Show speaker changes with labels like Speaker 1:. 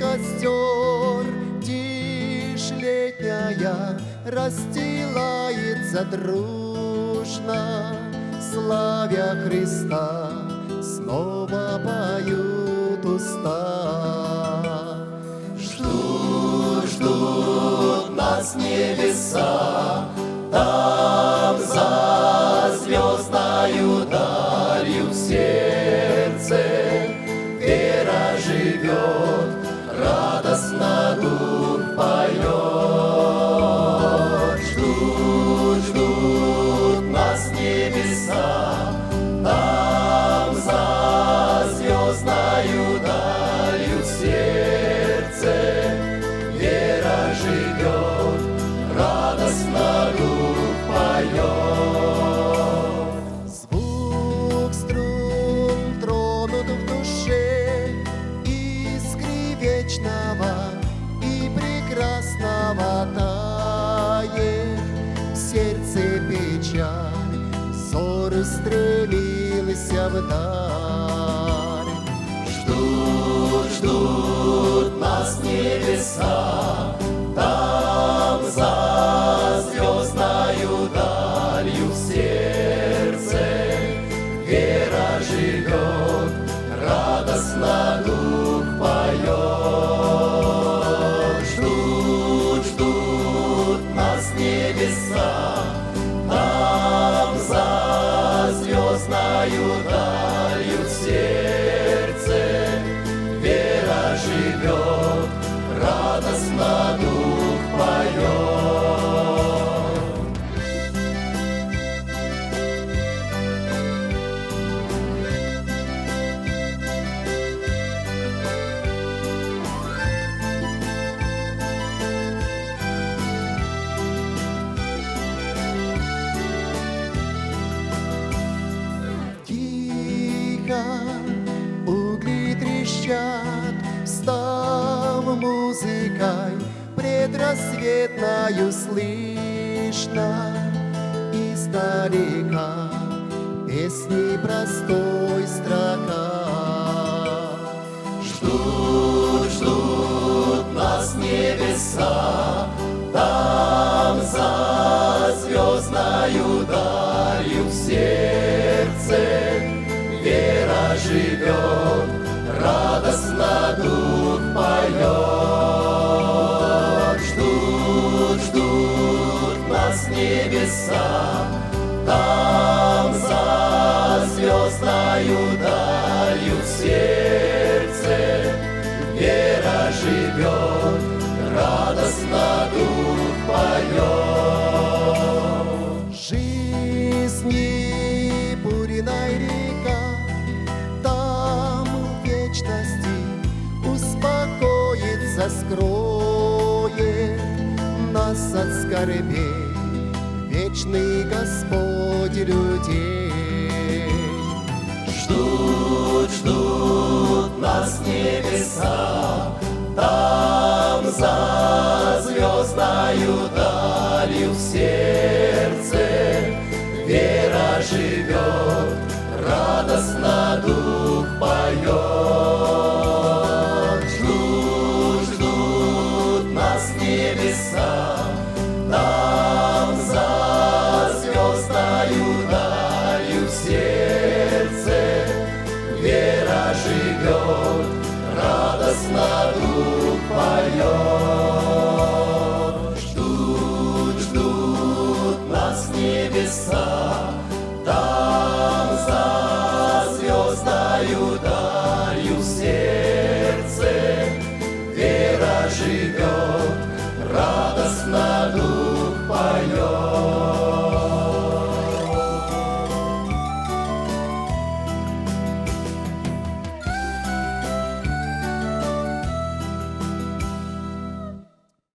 Speaker 1: костер, тишь летняя расстилается дружно, славя Христа, снова поют уста. Ждут нас небеса, там за звездною далью в сердце вера живет, радостно дух поет. Ждут нас небеса, там за звездною далью в сердце вера живет, радостно дух поет. Звук струн тронут в душе искры вечного и прекрасного тает. В сердце печаль, взор устремился вдаль. Ждут нас небеса, там за звездною далью в сердце вера живет, радостно дух поет. Ждут нас небеса, там за звездною далью в сердце вера живет, радостно дух поет. Тихо угли трещат, встав музыкой предрассветною слышно издалека песни простой строка. Ждут нас небеса, там за звездною далью в сердце вера живет, радостно дух поет. Ждут нас небеса, там за звездною далью в сердце вера живет, радостно дух поет. Жизни бурной река, там в вечности успокоится, скроет нас от скорбей вечный Господь людей. Ждут нас небеса, там за звездною далью в сердце вера живет, радостно дух поет.